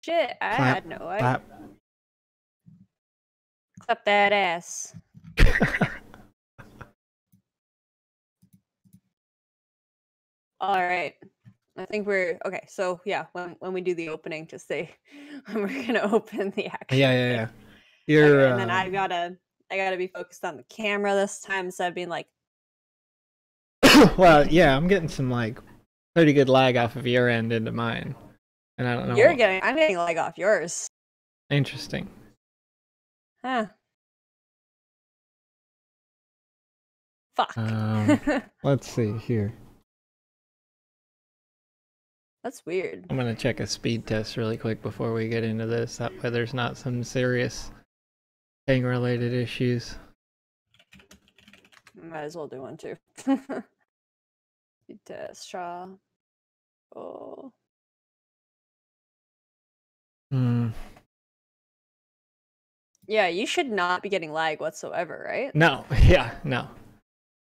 Shit, I Clap, had no idea. clap. Clap that ass. All right. I think we're okay. So yeah, when we do the opening, just say when we're gonna open the actual. Yeah. You're Okay, and then I gotta be focused on the camera this time instead of being like. well, yeah, I'm getting some like pretty good lag off of your end into mine, and I don't know. I'm getting lag off yours. Interesting. Huh. Fuck. Let's see here. That's weird. I'm gonna check a speed test really quick before we get into this. That way there's not some serious ping related issues. Might as well do one too. Speed test, Shaw. Oh. Yeah, you should not be getting lag whatsoever, right? No, yeah, no.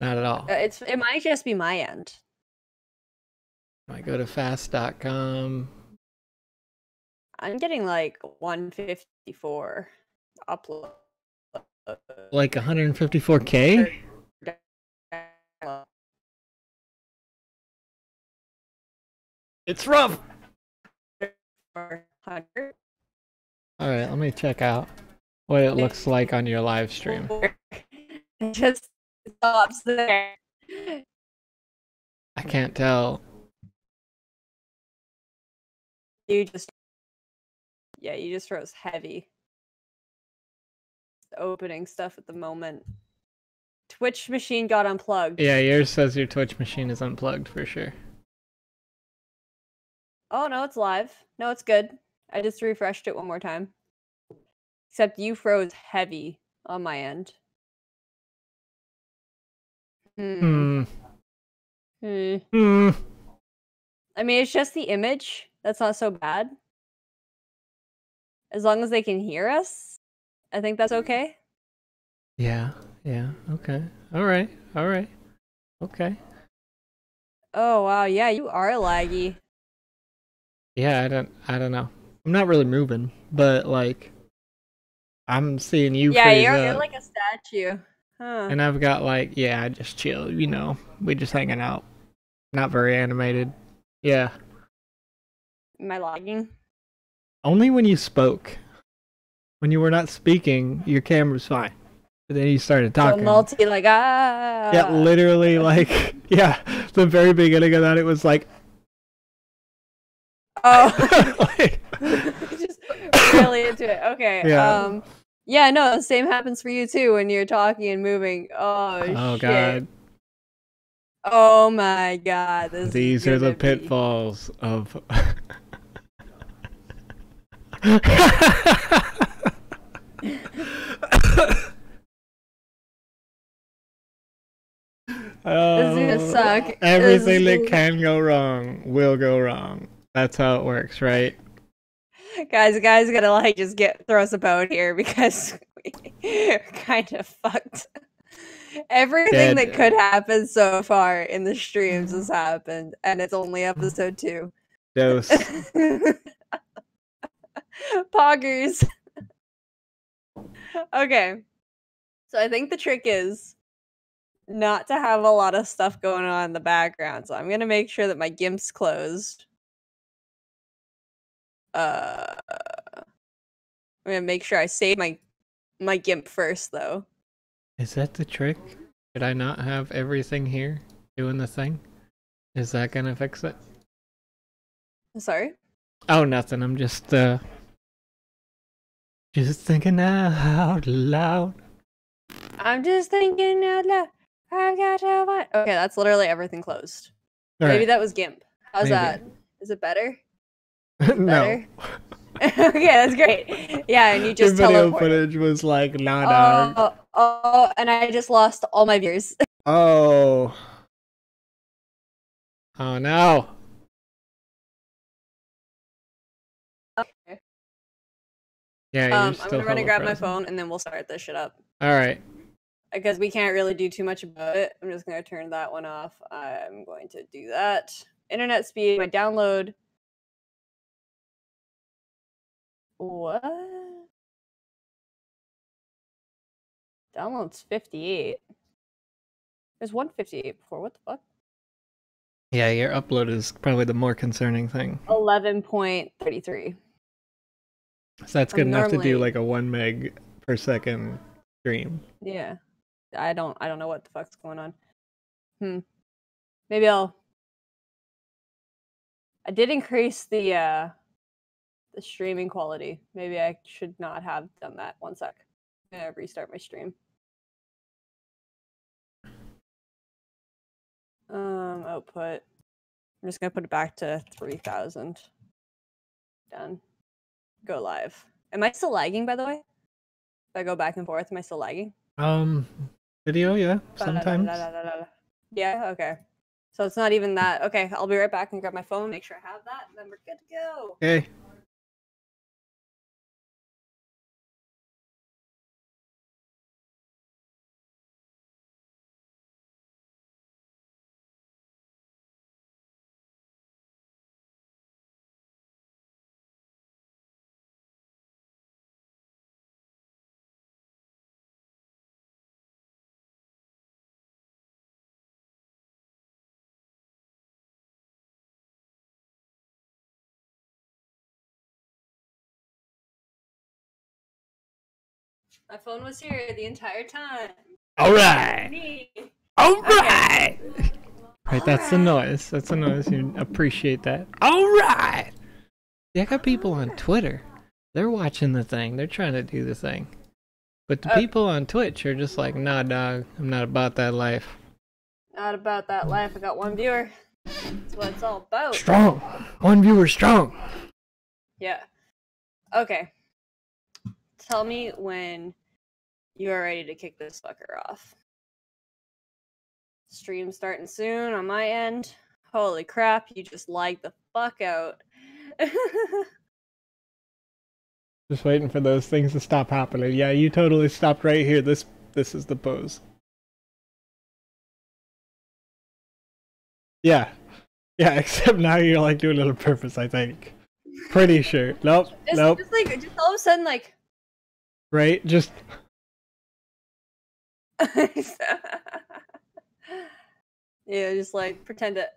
Not at all. It might just be my end. I go to fast.com. I'm getting like 154 upload. Like 154K? It's rough. Alright, let me check out what it looks like on your live stream. It just stops there. I can't tell. You just froze heavy. The opening stuff at the moment. Twitch machine got unplugged. Yeah, yours says your Twitch machine is unplugged for sure. Oh no, it's live. No, it's good. I just refreshed it one more time. Except you froze heavy on my end. I mean, it's just the image. That's not so bad. As long as they can hear us, I think that's okay. Yeah, okay. Alright. Okay. Oh wow, yeah, you are laggy. Yeah, I don't know. I'm not really moving, but like I'm seeing you freeze you're up. like a statue. Huh. And I've got like, yeah, just chill, you know. We just hanging out. Not very animated. Yeah. Am I lagging? Only when you spoke. When you were not speaking, your camera's fine. But then you started talking. So like Yeah, literally like yeah. The very beginning of that it was like like, just really into it. Okay. Yeah. Yeah, no, the same happens for you too when you're talking and moving. Oh shit. God. Oh my god. These are the pitfalls of This is gonna suck. Everything that can go wrong will go wrong. That's how it works, right? Guys gotta like just throw us a bone here because we're kind of fucked. Everything that could happen so far in the streams has happened, and it's only episode 2. Dose. Poggers. Okay. So I think the trick is not to have a lot of stuff going on in the background. So I'm gonna make sure that my GIMP's closed. I'm gonna make sure I save my GIMP first, though. Is that the trick? Did I not have everything here doing the thing? Is that gonna fix it? Sorry? Oh, nothing. I'm just thinking out loud. I'm just thinking out loud. I've got to what? Okay, that's literally everything closed. All Maybe right. that was GIMP. How's that? Is it better? No. Okay, that's great. Yeah, and you just the video teleported. footage was like not and I just lost all my viewers. Oh no. Okay. Yeah, I'm gonna run and grab my phone and then we'll start this shit up. Alright. Because we can't really do too much about it. I'm just gonna turn that one off. I'm going to do that. Internet speed, my download. What? Downloads 58. There's 158 before. What the fuck? Yeah, your upload is probably the more concerning thing. 11.33. So that's good enough to do like a 1 meg per second stream. Yeah. I don't know what the fuck's going on. Maybe I did increase the streaming quality. Maybe I should not have done that. 1 sec. I'm gonna restart my stream. Output. I'm just gonna put it back to 3000. Done. Go live. Am I still lagging, by the way? If I go back and forth, am I still lagging? Video, yeah, sometimes. Yeah, okay. So it's not even that. Okay, I'll be right back and grab my phone, make sure I have that, and then we're good to go. Okay. My phone was here the entire time. All right. All right. Okay. Right, that's the noise. That's the noise. You appreciate that. All right. Yeah, I got people on Twitter. They're watching the thing. They're trying to do the thing. But the people on Twitch are just like, nah, dog. I'm not about that life. Not about that life. I got 1 viewer. That's what it's all about. Strong. 1 viewer strong. Yeah. Okay. Tell me when you are ready to kick this fucker off. Stream starting soon on my end. Holy crap, you just lagged the fuck out. Just waiting for those things to stop happening. Yeah, you totally stopped right here. This is the pose. Yeah. Yeah, except now you're like doing it on purpose, I think. Pretty sure. Nope. Nope. Just all of a sudden, like. Right? Just. Yeah, just like pretend it.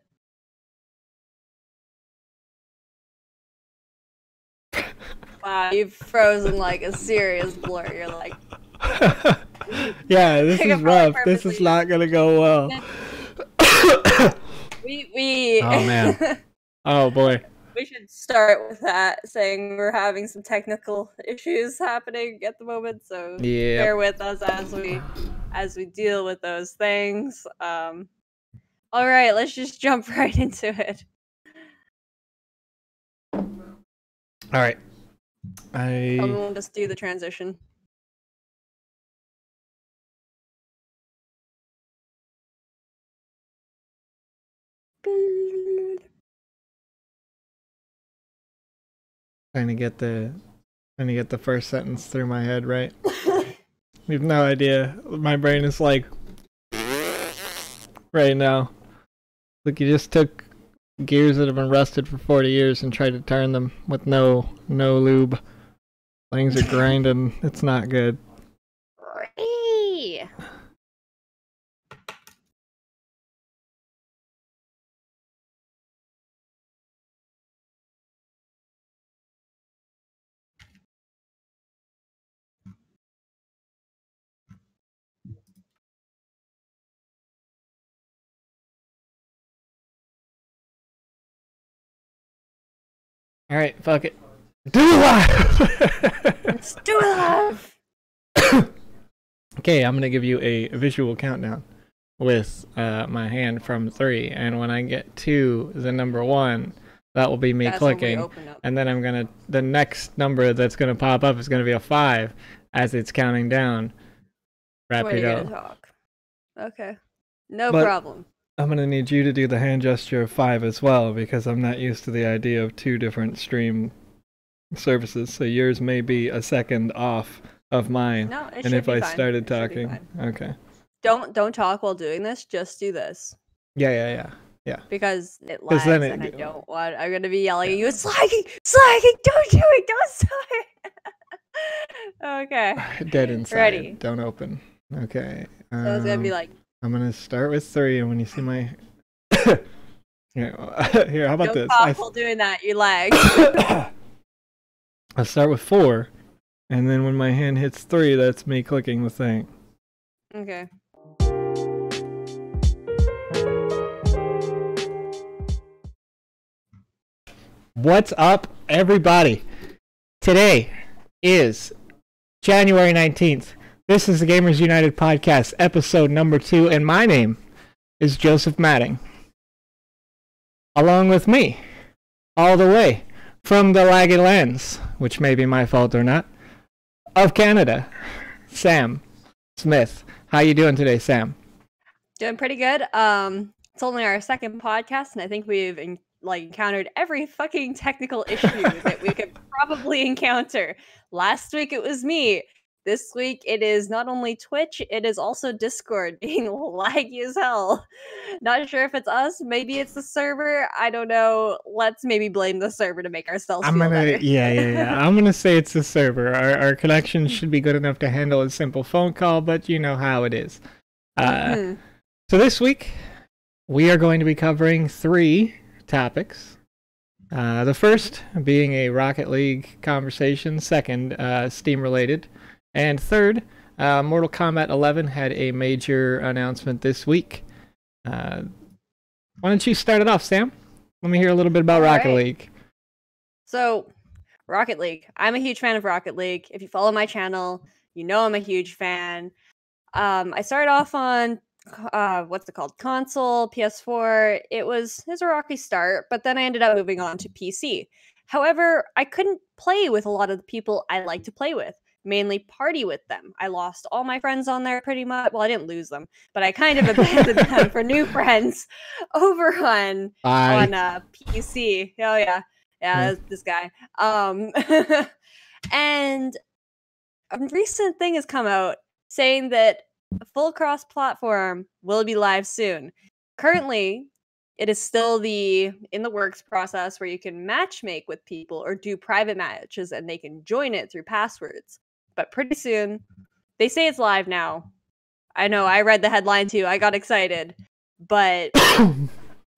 Wow, you've frozen like a serious blur. You're like. Yeah, this is rough. This is not gonna go well. We. Oh man. Oh boy. We should start with that, saying we're having some technical issues happening at the moment, so bear with us as we deal with those things. All right, let's just jump right into it. All right. We'll just do the transition. Trying to get the first sentence through my head, right? We have no idea. My brain is like right now. Like you just took gears that have been rusted for 40 years and tried to turn them with no lube. Things are grinding. It's not good. All right, fuck it. Do it live! Let's do it live! Okay, I'm going to give you a visual countdown with my hand from 3. And when I get to the number 1, that will be me clicking. And then the next number that's going to pop up is going to be a 5 as it's counting down. Wrap it up. Talk. Okay. No problem. I'm going to need you to do the hand gesture of 5 as well, because I'm not used to the idea of 2 different stream services. So yours may be a second off of mine. No, it and if I started talking. Okay. Don't talk while doing this, just do this. Yeah. Because it lags and I'm going to be yelling at you, it's lagging! Don't do it! Don't start! Okay. Dead inside. Ready. Don't open. Okay. So it's gonna be like. I'm gonna start with 3, and when you see my. Here, how about this? While doing that, you lag. I'll start with 4, and then when my hand hits 3, that's me clicking the thing. Okay. What's up, everybody? Today is January 19th. This is the Gamers United podcast, episode number 2, and my name is Joseph Matting. Along with me, all the way from the laggy lands, which may be my fault or not, of Canada, Sam Smith. How you doing today, Sam? Doing pretty good. It's only our second podcast, and I think we've encountered every fucking technical issue that we could probably encounter. Last week it was me. This week it is not only Twitch, it is also Discord being laggy as hell. Not sure if it's us, maybe it's the server. I don't know. Let's maybe blame the server to make ourselves feel better. Yeah. I'm gonna say it's the server. Our connection should be good enough to handle a simple phone call, but you know how it is. So this week we are going to be covering 3 topics. The first being a Rocket League conversation, second Steam related, and third, Mortal Kombat 11 had a major announcement this week. Why don't you start it off, Sam? Let me hear a little bit about Rocket League. So, Rocket League. I'm a huge fan of Rocket League. If you follow my channel, you know I'm a huge fan. I started off on console, PS4. It was a rocky start, but then I ended up moving on to PC. However, I couldn't play with a lot of the people I like to play with. Mainly party with them. I lost all my friends on there pretty much. Well, I didn't lose them, but I kind of abandoned them for new friends over on PC. Oh yeah, this guy. And a recent thing has come out saying that a full cross-platform will be live soon. Currently, it is still in the works process where you can matchmake with people or do private matches, and they can join it through passwords. But pretty soon, they say it's live now. I know, I read the headline too. I got excited. But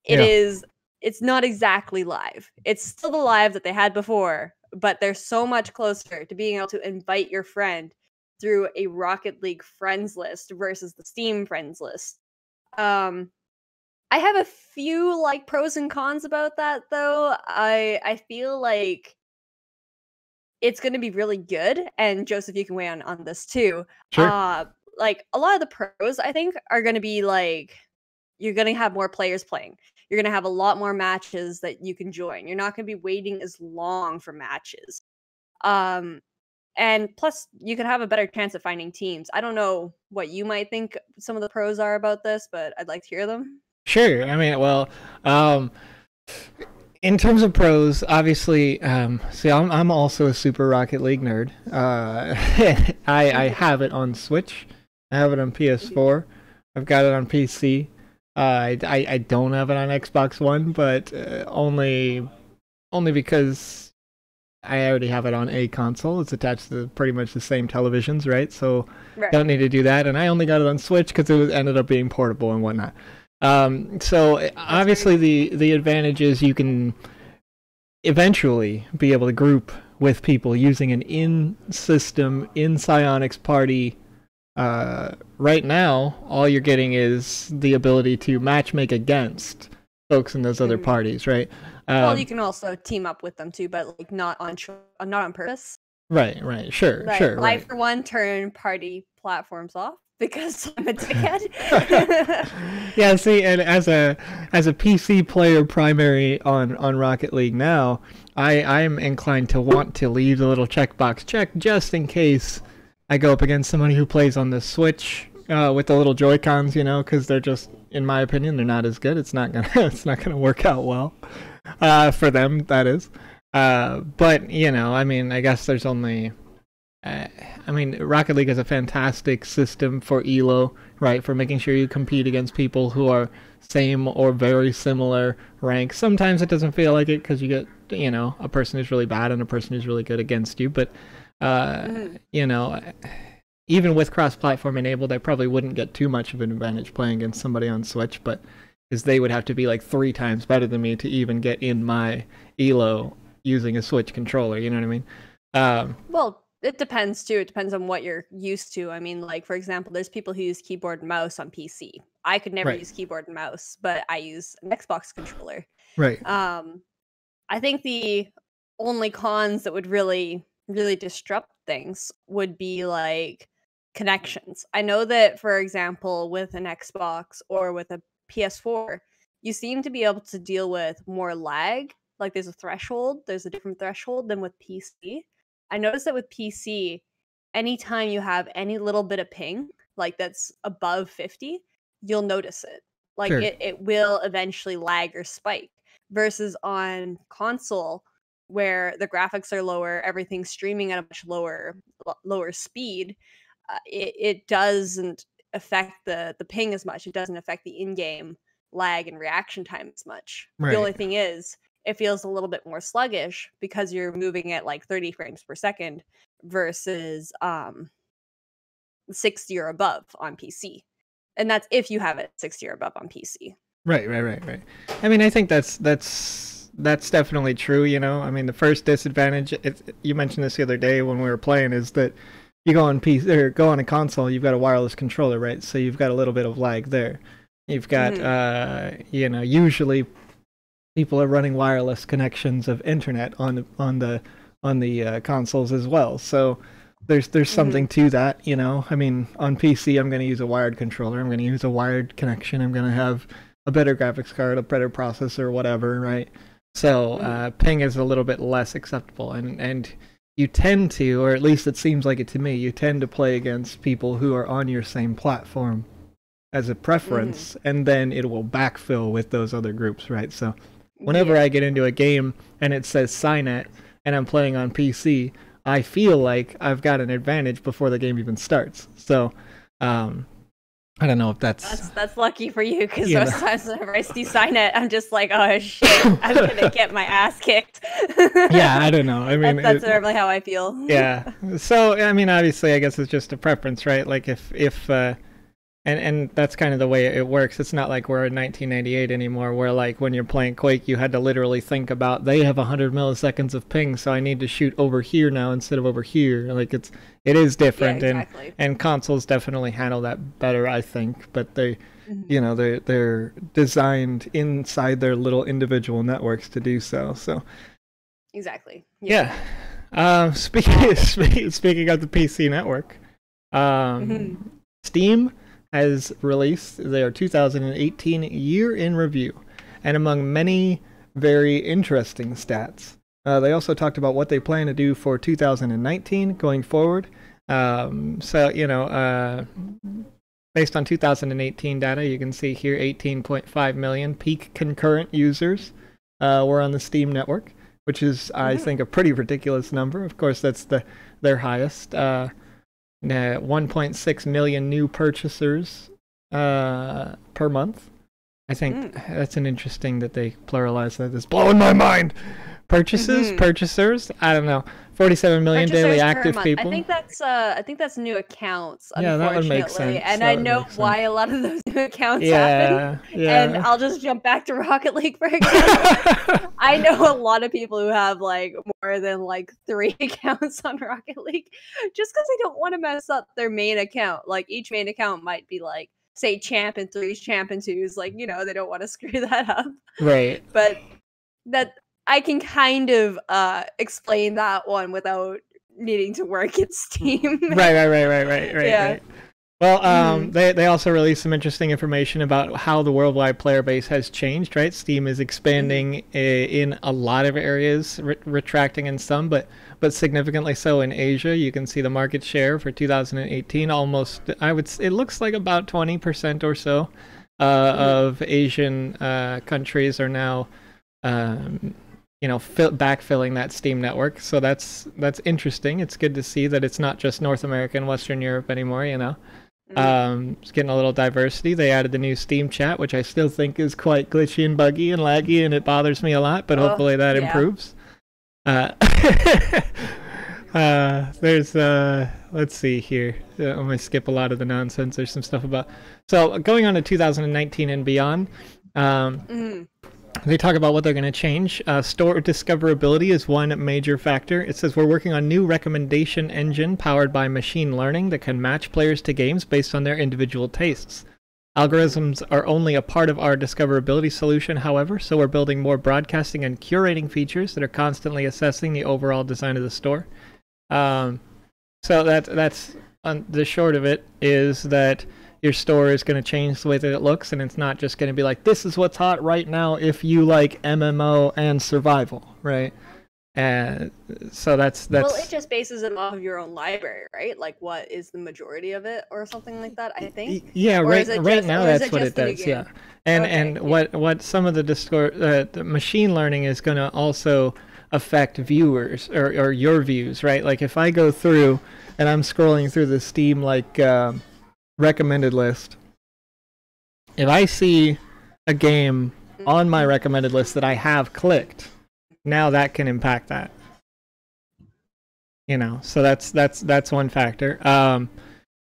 it's not exactly live. It's still the live that they had before, but they're so much closer to being able to invite your friend through a Rocket League friends list versus the Steam friends list. I have a few pros and cons about that though. I feel like it's going to be really good, and Joseph, you can weigh on this too. Sure. A lot of the pros, I think, are going to be you're going to have more players playing. You're going to have a lot more matches that you can join. You're not going to be waiting as long for matches. And plus, you can have a better chance of finding teams. I don't know what you might think some of the pros are about this, but I'd like to hear them. Sure. I mean, well, in terms of pros, obviously, see, I'm also a super Rocket League nerd. I have it on Switch. I have it on PS4. I've got it on PC. I don't have it on Xbox One, but only because I already have it on a console. It's attached to pretty much the same televisions, right? So don't need to do that. And I only got it on Switch because it ended up being portable and whatnot. So obviously the advantage is you can eventually be able to group with people using an in-system, in-Psyonix party. Right now, all you're getting is the ability to matchmake against folks in those other parties, right? Well, you can also team up with them too, but not on purpose. Right, sure. I, for one, turn party platforms off because I'm a dickhead. Yeah, see, and as a PC player primary on Rocket League now, I'm inclined to want to leave the little checkbox checked just in case I go up against somebody who plays on the Switch with the little Joy-Cons, because they're just, in my opinion, they're not as good. It's not gonna work out well for them, that is. But I mean, I guess there's only. Rocket League is a fantastic system for ELO, right? For making sure you compete against people who are same or very similar rank. Sometimes it doesn't feel like it because you get, a person who's really bad and a person who's really good against you. But You know, even with cross-platform enabled, I probably wouldn't get too much of an advantage playing against somebody on Switch, but because they would have to be like 3 times better than me to even get in my elo using a Switch controller. You know what I mean? Well, it depends too. It depends on what you're used to. I mean, like for example, there's people who use keyboard and mouse on PC. I could never use keyboard and mouse, but I use an Xbox controller. Right. I think the only cons that would really disrupt things would be like connections. I know that, for example, with an Xbox or with a PS4, you seem to be able to deal with more lag. Like there's a different threshold than with PC. I noticed that with PC, anytime you have any little bit of ping, like that's above 50, you'll notice it. Like it will eventually lag or spike. Versus on console, where the graphics are lower, everything's streaming at a much lower speed, it doesn't affect the ping as much. It doesn't affect the in-game lag and reaction time as much. The only thing is, it feels a little bit more sluggish because you're moving at like 30 frames per second versus 60 or above on PC. And that's if you have it 60 or above on PC. Right. I mean, I think that's definitely true, you know? I mean, the first disadvantage, you mentioned this the other day when we were playing, is that you go on PC, or go on a console, you've got a wireless controller, right? So you've got a little bit of lag there. You've got, you know, usually people are running wireless connections of internet on the consoles as well. So there's something to that, you know? I mean, on PC, I'm going to use a wired controller. I'm going to use a wired connection. I'm going to have a better graphics card, a better processor, whatever, right? So ping is a little bit less acceptable, and you tend to, or at least it seems like it to me, you tend to play against people who are on your same platform as a preference, and then it will backfill with those other groups, right? So whenever I get into a game and it says Cynet and I'm playing on PC, I feel like I've got an advantage before the game even starts. So I don't know if that's lucky for you, because most times whenever I see Cynet, I'm just like, oh shit, I'm gonna get my ass kicked. Yeah, I don't know. I mean, that's normally how I feel. Yeah. So I mean, obviously, I guess it's just a preference, right? Like if and that's kind of the way it works. It's not like we're in 1998 anymore, where like when you're playing Quake, you had to literally think about, they have 100 milliseconds of ping, so I need to shoot over here now instead of over here. Like it is different, and consoles definitely handle that better, I think. But they, you know, they're designed inside their little individual networks to do so. So exactly. Yeah. Speaking of the PC network, Steam has released their 2018 year in review, and among many very interesting stats, they also talked about what they plan to do for 2019 going forward. So, you know, based on 2018 data, you can see here 18.5 million peak concurrent users were on the Steam network, which is, I think, a pretty ridiculous number. Of course, that's their highest. 1.6 million new purchasers per month. I think that's an interesting that they pluralize that. It's blowing my mind. Purchasers. I don't know. 47 million daily active people. I think that's new accounts. Yeah, that would make sense. And I know why a lot of those new accounts happen. Yeah. And I'll just jump back to Rocket League, for example. I know a lot of people who have like more than like 3 accounts on Rocket League, just because they don't want to mess up their main account. Like each main account might be like, say, champ and 3s, champ and 2s. Like, you know, they don't want to screw that up. Right. But that, I can kind of explain that one without needing to work at Steam. Right. Yeah. Right. Well, they also released some interesting information about how the worldwide player base has changed, right? Steam is expanding in a lot of areas, retracting in some, but significantly so in Asia. You can see the market share for 2018 almost, it looks like about 20% or so of Asian countries are now backfilling that Steam network. So that's interesting. It's good to see that it's not just North America and Western Europe anymore, you know. It's getting a little diversity. They added the new Steam chat, which I still think is quite glitchy and buggy and laggy, and it bothers me a lot, but hopefully that improves. There's let's see here. I'm gonna skip a lot of the nonsense. There's some stuff about going on to 2019 and beyond. They talk about what they're going to change. Store discoverability is one major factor. It says we're working on new recommendation engine powered by machine learning that can match players to games based on their individual tastes. Algorithms are only a part of our discoverability solution, however, so we're building more broadcasting and curating features that are constantly assessing the overall design of the store. So that's the short of it is that your store is going to change the way that it looks, and it's not just going to be like, this is what's hot right now if you like MMO and survival, right? And so that's well, it just bases them off of your own library, right? Like, what is the majority of it, or something like that? I think. Yeah, right now that's what it does. Yeah, and what some of the machine learning is going to also affect viewers or your views, right? Like if I go through and I'm scrolling through the Steam recommended list, if I see a game on my recommended list that I have clicked, now that can impact that, so that's one factor.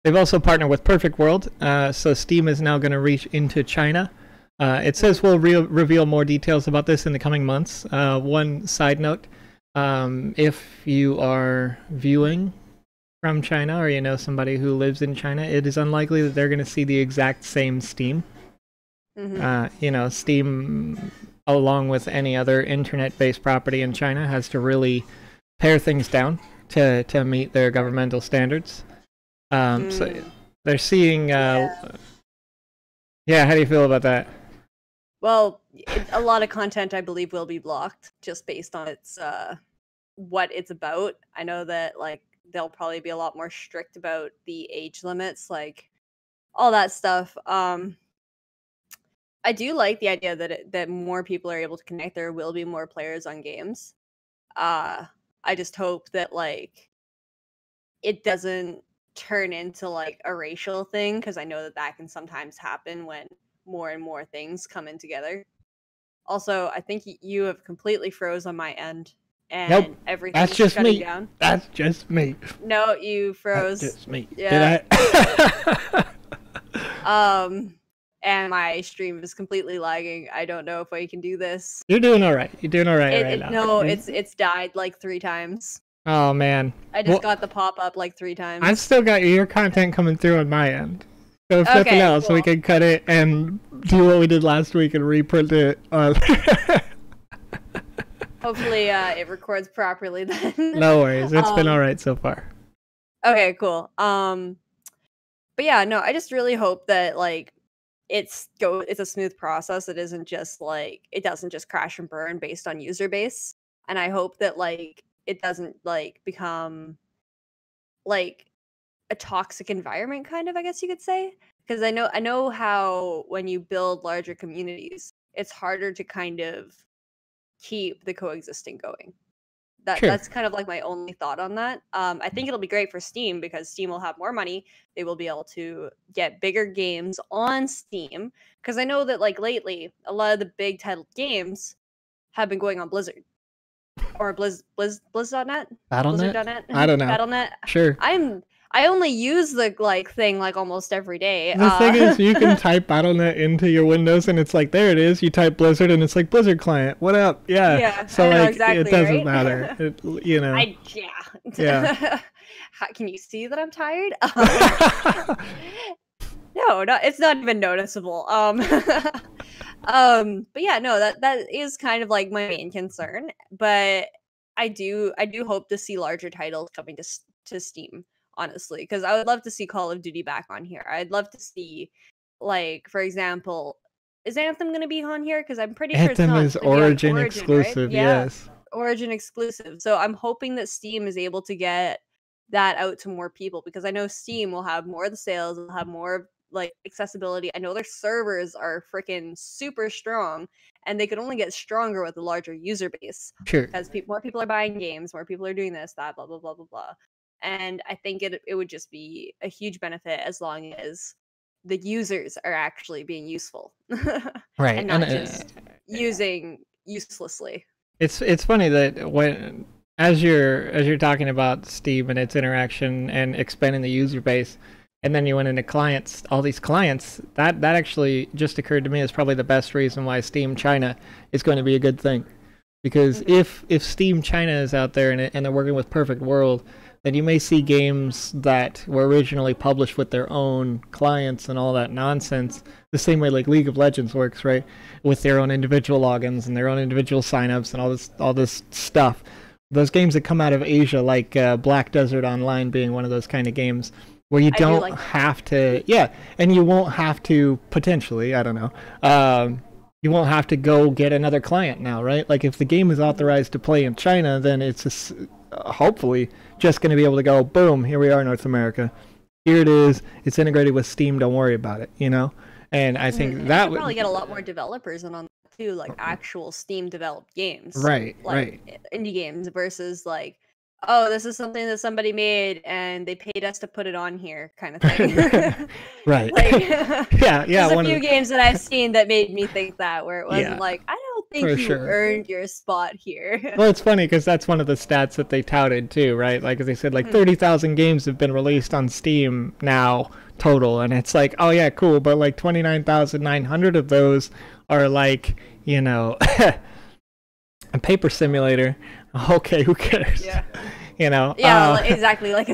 They've also partnered with Perfect World, so Steam is now going to reach into China. It says we'll reveal more details about this in the coming months. One side note, if you are viewing from China or you know somebody who lives in China, it is unlikely that they're going to see the exact same Steam. Steam, along with any other internet-based property in China, has to really pare things down to meet their governmental standards. So they're seeing... yeah, how do you feel about that? Well, a lot of content, I believe, will be blocked just based on its what it's about. I know that they'll probably be a lot more strict about the age limits, all that stuff. I do like the idea that more people are able to connect. There will be more players on games. I just hope that it doesn't turn into a racial thing, because I know that can sometimes happen when more and more things come in together. Also, I think you have completely froze on my end, and nope, everything's that's just shutting me. down. That's just me. No, you froze. That's just me. Yeah. Did I? And my stream is completely lagging. I don't know if I can do this. You're doing all right. You're doing all right right now. No, it's died 3 times. Oh man. I just got the pop up 3 times. I've still got your content coming through on my end. So if nothing else, cool. We can cut it and do what we did last week and reprint it. Hopefully it records properly then. No worries. It's been all right so far. Okay, cool. But yeah, no, I just really hope that it's a smooth process. It isn't just it doesn't just crash and burn based on user base. And I hope that it doesn't become a toxic environment, kind of, I guess you could say, because I know how when you build larger communities, it's harder to kind of keep the coexisting going. That's kind of my only thought on that. I think it'll be great for Steam, because Steam will have more money. They will be able to get bigger games on Steam, because I know that lately a lot of the big titled games have been going on Blizzard or Blizz.net. Battle.net? I don't know. Battle.net. Sure. I only use the thing almost every day. The thing is, you can type Battle.net into your Windows, and it's there it is. You type Blizzard, and it's Blizzard client. What up? Yeah. Yeah. So exactly, it doesn't right? matter. Yeah. Can you see that I'm tired? No, it's not even noticeable. But yeah, no, that is kind of my main concern. But I do hope to see larger titles coming to Steam, honestly, because I would love to see Call of Duty back on here. I'd love to see, for example, is Anthem going to be on here? Because I'm pretty sure it's not. Anthem is Origin exclusive, right? Yeah, yes. Origin exclusive. So I'm hoping that Steam is able to get that out to more people, because I know Steam will have more of the sales, will have more accessibility. I know their servers are freaking super strong, and they could only get stronger with a larger user base. Sure. Because more people are buying games, more people are doing this, that, blah, blah, blah, blah, blah. And I think it would just be a huge benefit as long as the users are actually being useful. Right. And not just using uselessly. It's funny that when as you're talking about Steam and its interaction and expanding the user base, and then you went into clients, all these clients, that actually just occurred to me as probably the best reason why Steam China is going to be a good thing. Because if Steam China is out there and they're working with Perfect World, then you may see games that were originally published with their own clients and all that nonsense, the same way like League of Legends works, right? With their own individual logins and their own individual signups and all this stuff. Those games that come out of Asia, like Black Desert Online being one of those kind of games, where you don't have to, and you won't have to, potentially, I don't know, you won't have to go get another client now, right? Like if the game is authorized to play in China, then it's hopefully just going to be able to go, boom, here we are, North America. Here it is. It's integrated with Steam. Don't worry about it, you know? And I think that would probably get a lot more developers in on that too, like actual Steam developed games. Right, like indie games versus like, oh, this is something that somebody made and they paid us to put it on here kind of thing. Right. Like, yeah. There's a few games that I've seen that made me think that, where it wasn't like, I don't think you earned your spot here. Well, it's funny because that's one of the stats that they touted too, right? Like, as they said, like 30,000 games have been released on Steam now total. And it's like, oh yeah, cool. But like 29,900 of those are like, you know, a paper simulator. Okay, who cares? Yeah. You know? Yeah, exactly. Like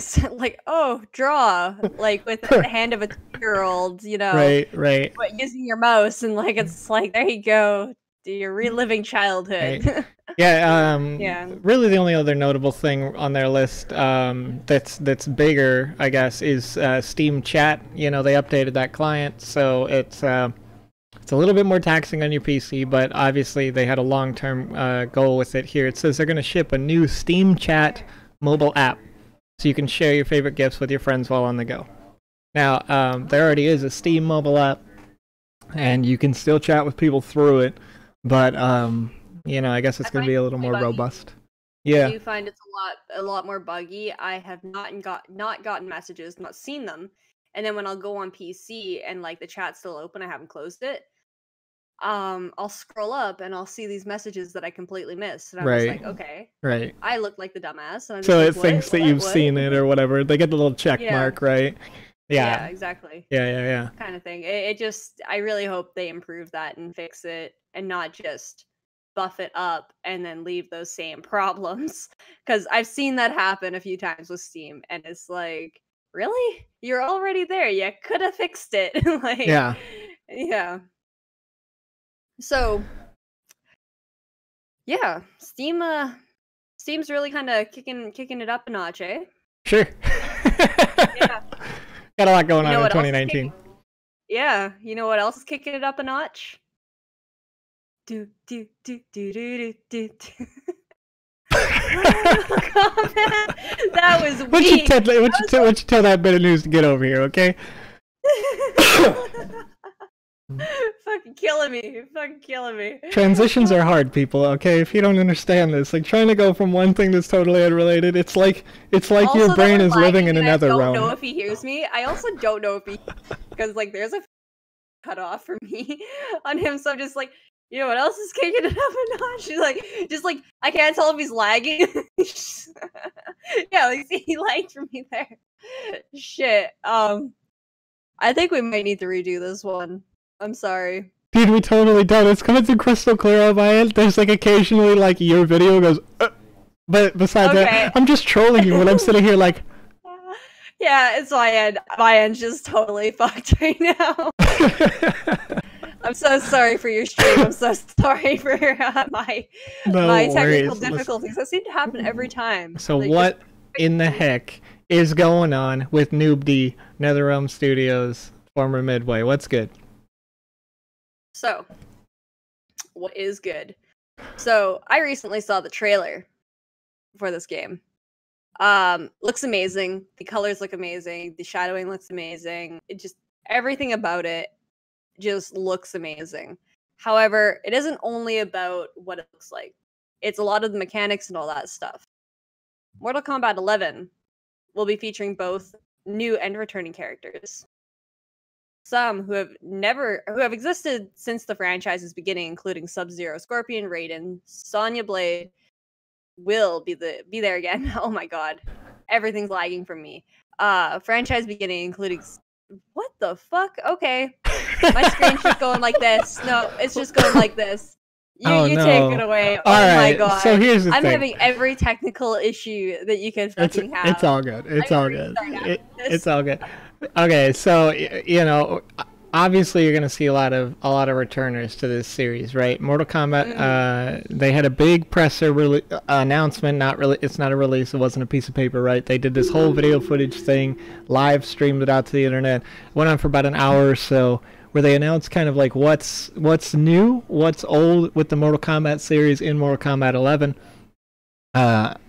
draw, like with the hand of a 2-year-old, you know? Right. But using your mouse, and like it's like, there you go. You're reliving childhood. Right. Yeah. Really, the only other notable thing on their list that's bigger, I guess, is Steam Chat. You know, they updated that client, so it's a little bit more taxing on your PC, but obviously they had a long-term goal with it here. It says they're going to ship a new Steam Chat mobile app, so you can share your favorite gifts with your friends while on the go. Now, there already is a Steam mobile app, and you can still chat with people through it, but you know, I guess it's going to be a little more robust. Yeah. I do find it's a lot more buggy. I have not gotten messages, not seen them, and then when I'll go on PC and like the chat's still open, I haven't closed it. I'll scroll up and I'll see these messages that I completely missed, and I'm just like, okay, right. I look like the dumbass, and I'm just so like, it thinks that you've seen it or whatever. They get the little check mark, right? Yeah, exactly. Yeah. Kind of thing. It just, I really hope they improve that and fix it, and not just buff it up and then leave those same problems. Because I've seen that happen a few times with Steam, and it's like, really? You're already there. You could have fixed it. Like, yeah. So, yeah, Steam's really kind of kicking it up a notch, eh? Sure. Yeah. Got a lot going on in 2019. Yeah, you know what else is kicking it up a notch? Do. That was weak. Why don't you tell that bit of news to get over here, okay? Fucking killing me. Transitions are hard, people, okay? If you don't understand this, like trying to go from one thing that's totally unrelated, it's like also, your brain is living in another realm. I don't know if he hears me. I also don't know if he, because like there's a cut off for me on him, so I'm just like, you know what else is kicking it up a notch? Just like I can't tell if he's lagging. Yeah, like see, he lagged for me there. Shit. I think we might need to redo this one. I'm sorry. Dude, we totally don't. It's coming through crystal clear on my end. There's like occasionally like your video goes, but besides that, I'm just trolling you when I'm sitting here like. Yeah, it's my end. My end's just totally fucked right now. I'm so sorry for your stream. I'm so sorry for my technical difficulties. That seem to happen every time. So like, what in the heck is going on with Noobd, NetherRealm Studios, former Midway? What's good? So, what is good? So, I recently saw the trailer for this game. Looks amazing. The colors look amazing. The shadowing looks amazing. It just, everything about it just looks amazing. However, it isn't only about what it looks like. It's a lot of the mechanics and all that stuff. Mortal Kombat 11 will be featuring both new and returning characters. Some who have existed since the franchise's beginning, including Sub-Zero, Scorpion, Raiden, Sonya Blade, will be there again. Oh my god, everything's lagging for me. Franchise beginning, including what the fuck? Okay, my screen's just going like this. No, it's just going like this. You take it away. My god. So here's the thing. I'm having every technical issue that you can fucking have. It's all good. It's all good. It's all good. Okay, so obviously you're gonna see a lot of returners to this series, right? Mortal Kombat. They had a big presser announcement. It's not a release. It wasn't a piece of paper, right? They did this whole video footage thing, live streamed it out to the internet. Went on for about an hour or so, where they announced kind of like what's new, what's old with the Mortal Kombat series in Mortal Kombat 11.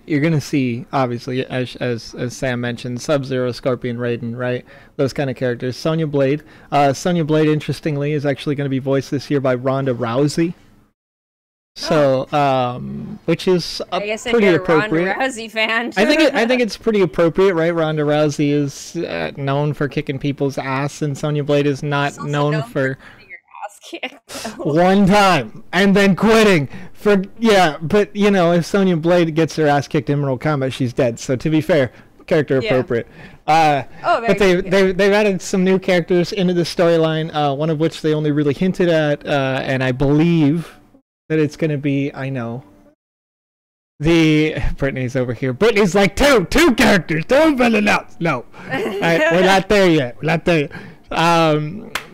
You're gonna see, obviously, as Sam mentioned, Sub-Zero, Scorpion, Raiden, right? Those kind of characters. Sonya Blade. Sonya Blade, interestingly, is actually going to be voiced this year by Ronda Rousey. So, which is pretty appropriate. Ronda Rousey fan. I think it's pretty appropriate, right? Ronda Rousey is known for kicking people's ass, and Sonya Blade is not known for one time and then quitting but if Sonya Blade gets her ass kicked in Mortal Kombat, she's dead. So to be fair, character appropriate. But they've added some new characters into the storyline, one of which they only really hinted at, and I believe that it's going to be, Brittany's over here. Brittany's like, two characters, don't fill it out. No. Alright, we're not there yet.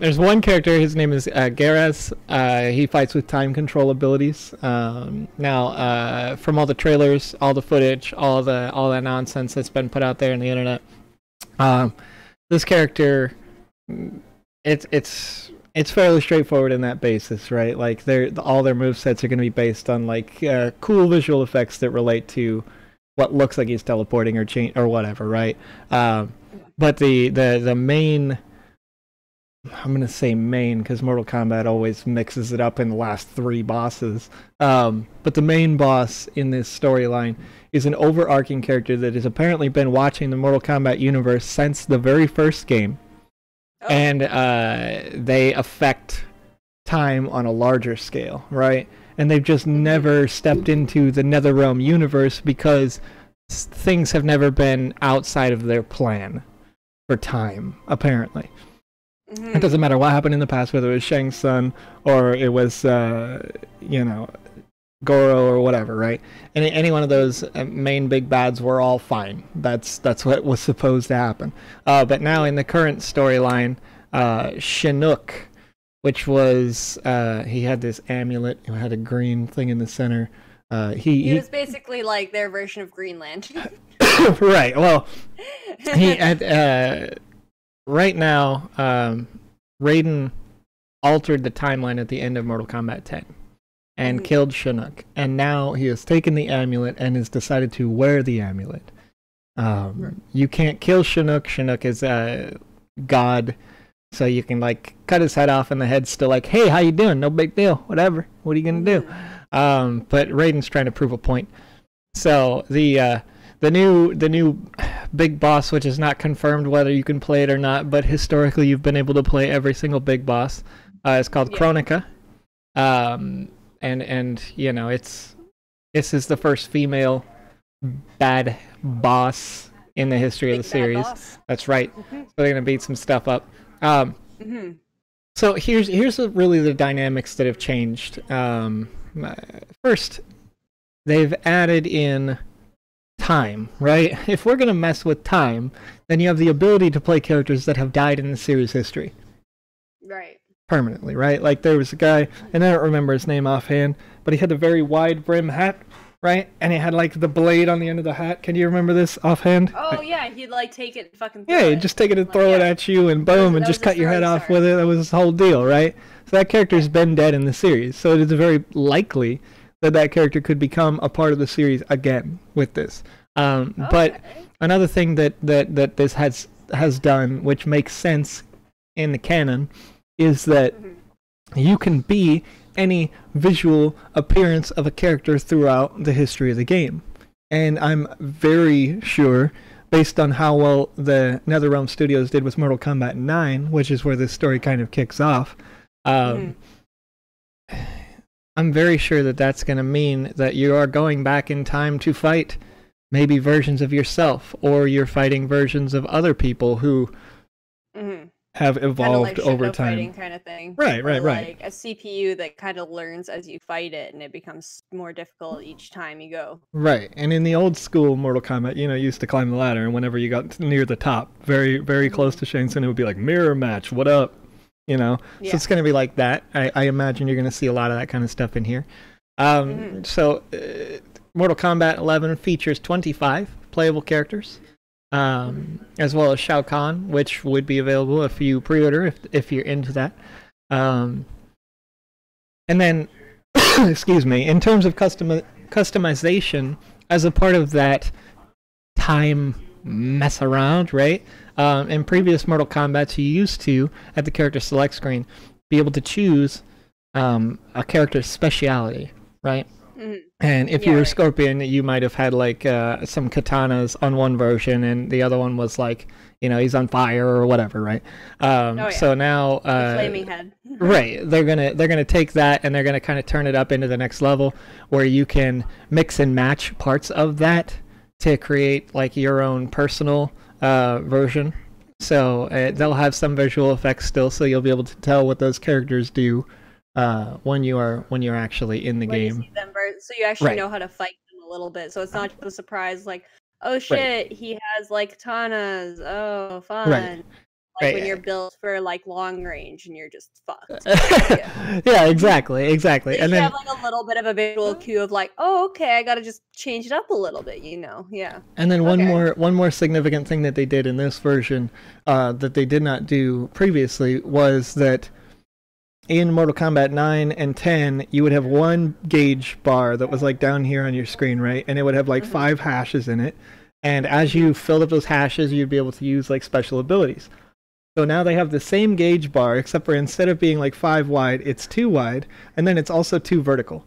There's one character, his name is Gareth. He fights with time control abilities. Now, from all the trailers, all the footage, all that nonsense that's been put out there on the internet, this character, it's fairly straightforward in that basis, right? Like all their movesets are going to be based on like cool visual effects that relate to what looks like he's teleporting or whatever, right? But the main, I'm going to say main because Mortal Kombat always mixes it up in the last 3 bosses. But the main boss in this storyline is an overarching character that has apparently been watching the Mortal Kombat universe since the very first game. Oh. And they affect time on a larger scale, right? And they've just never stepped into the NetherRealm universe because things have never been outside of their plan for time, apparently. It doesn't matter what happened in the past, whether it was Shang Tsung or it was, Goro or whatever, right? Any one of those main big bads were all fine. That's what was supposed to happen. But now in the current storyline, Shinnok, which was, he had this amulet, it had a green thing in the center. He was basically like their version of Greenland. Right, well, he had... right now, Raiden altered the timeline at the end of Mortal Kombat 10 and killed Shinnok. And now he has taken the amulet and has decided to wear the amulet. You can't kill Shinnok. Shinnok is a god, so you can like cut his head off and the head's still like, hey, how you doing? No big deal. Whatever. What are you going to do? But Raiden's trying to prove a point. So the new big boss, which is not confirmed whether you can play it or not, but historically you've been able to play every single big boss, is called Kronika. And this is the first female bad boss in the history of the series. That's right. So they're gonna beat some stuff up. So here's really the dynamics that have changed. First, they've added in time, right? If we're gonna mess with time, then you have the ability to play characters that have died in the series history. Right. Permanently, right? Like there was a guy, and I don't remember his name offhand, but he had a very wide brim hat, right? And he had like the blade on the end of the hat. Can you remember this offhand? Oh yeah, he'd like take it and fucking throw he'd just take it and throw it at you and boom, and just cut your head off with it. That was his whole deal, right? So that character's been dead in the series. So it is very likely that character could become a part of the series again with this. But another thing that this has done, which makes sense in the canon, is that you can be any visual appearance of a character throughout the history of the game. And I'm very sure, based on how well the NetherRealm Studios did with Mortal Kombat 9, which is where this story kind of kicks off, I'm very sure that that's going to mean that you are going back in time to fight maybe versions of yourself, or you're fighting versions of other people who have evolved kind of like over time. Fighting kind of thing. Right. Like a CPU that kind of learns as you fight it, and it becomes more difficult each time you go. Right. And in the old school Mortal Kombat, you used to climb the ladder, and whenever you got near the top, very, very close to Shang Tsung, it would be like, mirror match, what up? So it's going to be like that. I imagine you're going to see a lot of that kind of stuff in here. So Mortal Kombat 11 features 25 playable characters, as well as Shao Kahn, which would be available if you pre-order, if you're into that. And then, excuse me, in terms of customization, as a part of that time mess around, right? In previous Mortal Kombat, you used to, at the character select screen, be able to choose a character's speciality, right? And if you were Scorpion, you might have had like some katanas on one version, and the other one was like, he's on fire or whatever, right? So now, flaming head. Right, they're gonna take that and they're gonna kind of turn it up into the next level, where you can mix and match parts of that to create like your own personal version. So they'll have some visual effects still, so you'll be able to tell what those characters do when you're actually in the game. You see them, so you actually know how to fight them a little bit. So it's not just a surprise, like, oh shit, he has like katanas. Oh, fun. Right. Like when you're built for like long range and you're just fucked. Yeah, exactly. And then you have like a little bit of a visual cue of like, oh, okay, I gotta just change it up a little bit, Yeah. And then one more significant thing that they did in this version that they did not do previously was that in Mortal Kombat 9 and 10, you would have one gauge bar that was like down here on your screen, right? And it would have like 5 hashes in it. And as you filled up those hashes, you'd be able to use like special abilities. So now they have the same gauge bar, except for instead of being like 5 wide, it's 2 wide, and then it's also 2 vertical.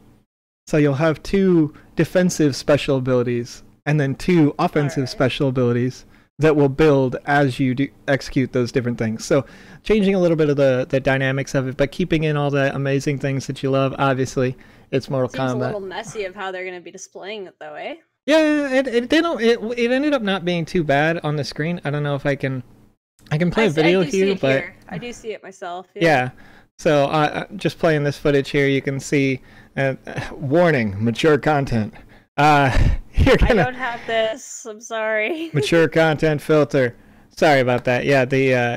So you'll have 2 defensive special abilities, and then 2 offensive special abilities that will build as you execute those different things. So changing a little bit of the dynamics of it, but keeping in all the amazing things that you love. Obviously, it's Mortal Kombat. Seems a little messy of how they're going to be displaying it, though, eh? Yeah, it ended up not being too bad on the screen. I don't know if I can play a video here, but I do see it myself. Yeah. So just playing this footage here, you can see warning, mature content. I don't have this. I'm sorry. Mature content filter. Sorry about that. Yeah,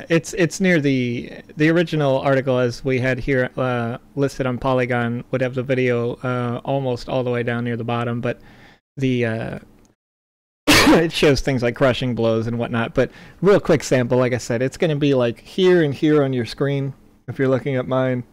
it's near the original article as we had here listed on Polygon would have the video almost all the way down near the bottom, but the it shows things like crushing blows and whatnot. But real quick sample, like I said, it's going to be like here and here on your screen if you're looking at mine.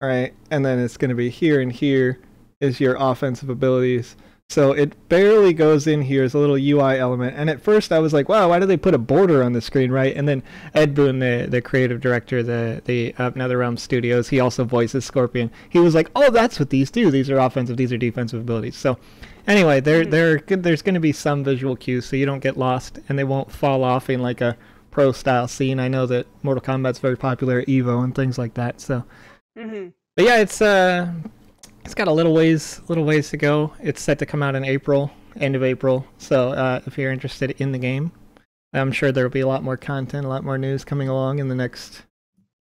All right, and then it's going to be here and here is your offensive abilities. So it barely goes in here as a little UI element. And at first I was like, wow, why do they put a border on the screen, right? And then Ed Boon, the creative director, the NetherRealm Studios, he also voices Scorpion. He was like, oh, that's what these do. These are offensive, these are defensive abilities. So anyway, there's going to be some visual cues so you don't get lost and they won't fall off in like a pro style scene. I know that Mortal Kombat's very popular at EVO and things like that. So, but yeah, it's got a little ways to go. It's set to come out in April, end of April. So if you're interested in the game, I'm sure there will be a lot more content, a lot more news coming along in the next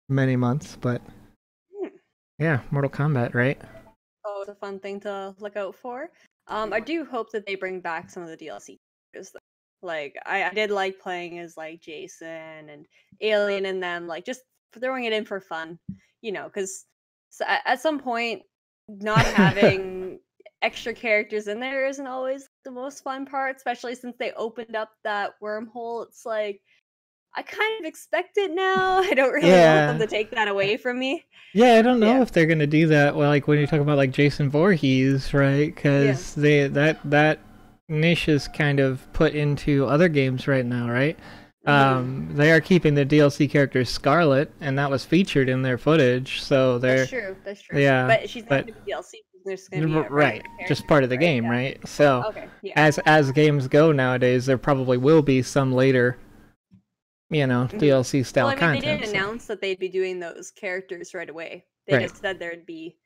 many months. But yeah, Mortal Kombat, right? Oh, it's a fun thing to look out for. I do hope that they bring back some of the DLC characters. Like I did like playing as like Jason and Alien and them, like just throwing it in for fun, because at some point, not having extra characters in there isn't always the most fun part, especially since they opened up that wormhole. It's like, I kind of expect it now. I don't really want them to take that away from me. Yeah, I don't know if they're going to do that. Well, like when you talk about like Jason Voorhees, right? Because that niche is kind of put into other games right now, right? They are keeping the DLC character Scarlet, and that was featured in their footage. So that's true. Yeah, but she's not going to be DLC. There's going to be just part of the game, right? So as games go nowadays, there probably will be some later, DLC style content. They didn't announce that they'd be doing those characters right away. They just said there'd be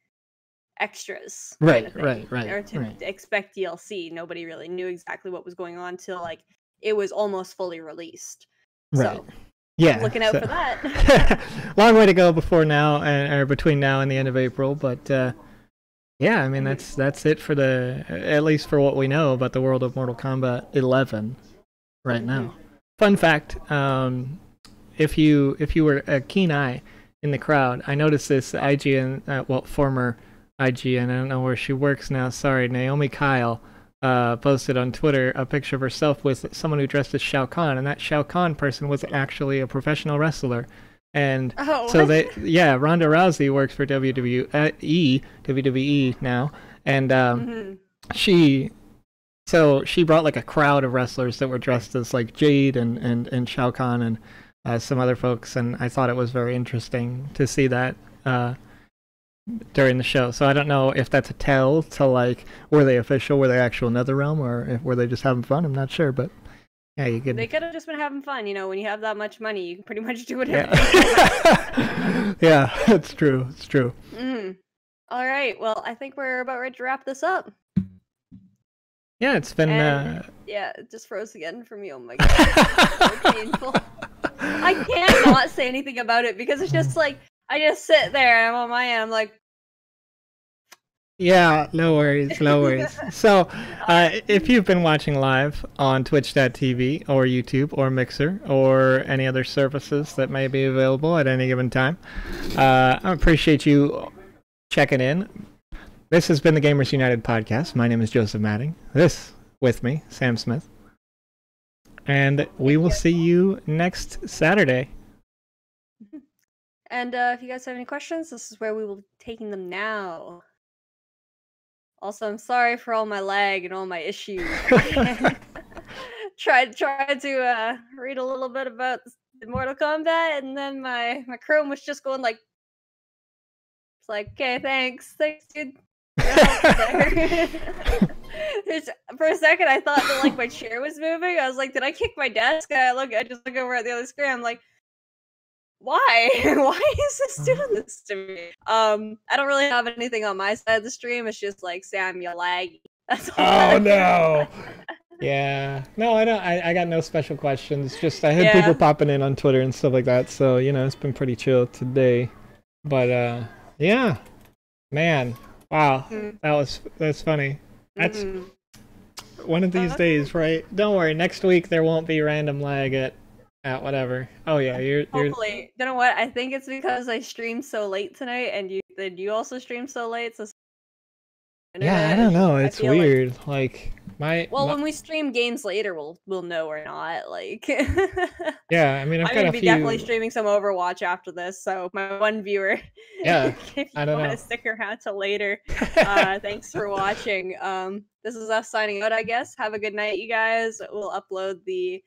extras. Right, right. Or to expect DLC. Nobody really knew exactly what was going on till like it was almost fully released. Right. So, yeah. I'm looking out for that. Long way to go before now, or between now and the end of April, but yeah, I mean that's it for at least for what we know about the world of Mortal Kombat 11 right now. Fun fact: if you were a keen eye in the crowd, I noticed this IGN, former IGN, I don't know where she works now. Sorry, Naomi Kyle posted on Twitter a picture of herself with someone who dressed as Shao Kahn, and that Shao Kahn person was actually a professional wrestler. And so Ronda Rousey works for WWE now, and she brought like a crowd of wrestlers that were dressed as like Jade and Shao Kahn and some other folks, and I thought it was very interesting to see that during the show. So I don't know if that's a tell to like, were they official, were they actual NetherRealm, or were they just having fun? I'm not sure, but yeah, you could. They could have just been having fun. You know, when you have that much money, you can pretty much do whatever. Yeah, it's true. It's true. All right. Well, I think we're about ready to wrap this up. Yeah, it's been. Yeah, it just froze again for me. Oh my god, it's so painful. I can't not say anything about it because it's just like I just sit there and I'm on my end. I'm like. Yeah, no worries. So, if you've been watching live on twitch.tv or YouTube or Mixer or any other services that may be available at any given time, I appreciate you checking in. This has been the Gamers United podcast. My name is Joseph Matting. This, with me, Sam Smith. And we will see you next Saturday. And if you guys have any questions, this is where we will be taking them now. Also, I'm sorry for all my lag and all my issues. Tried to read a little bit about the Mortal Kombat, and then my Chrome was just going like, it's like, okay, thanks, dude. For a second, I thought that like my chair was moving. I was like, did I kick my desk? I just look over at the other screen. I'm like, why? Why is this doing this to me? I don't really have anything on my side of the stream. It's just like, Sam, you laggy. That's all. Oh no. Yeah. No, I don't. I got no special questions. Just I had people popping in on Twitter and stuff like that. So it's been pretty chill today. But yeah, man, wow, that's funny. That's one of these days, right? Don't worry. Next week there won't be random lag at whatever. Oh yeah, you're hopefully. You know what? I think it's because I streamed so late tonight, and you also streamed so late. So yeah, I don't know. It's weird. Like when we stream games later, we'll know or not. Like yeah, I mean, I'm gonna be definitely streaming some Overwatch after this. So my one viewer, yeah, if you want to stick around till later, thanks for watching. This is us signing out, I guess. Have a good night, you guys. We'll upload the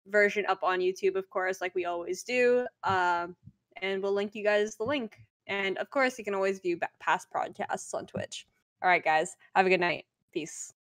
version up on YouTube, of course, like we always do. And we'll link you guys the link. And of course, you can always view past podcasts on Twitch. All right, guys. Have a good night. Peace.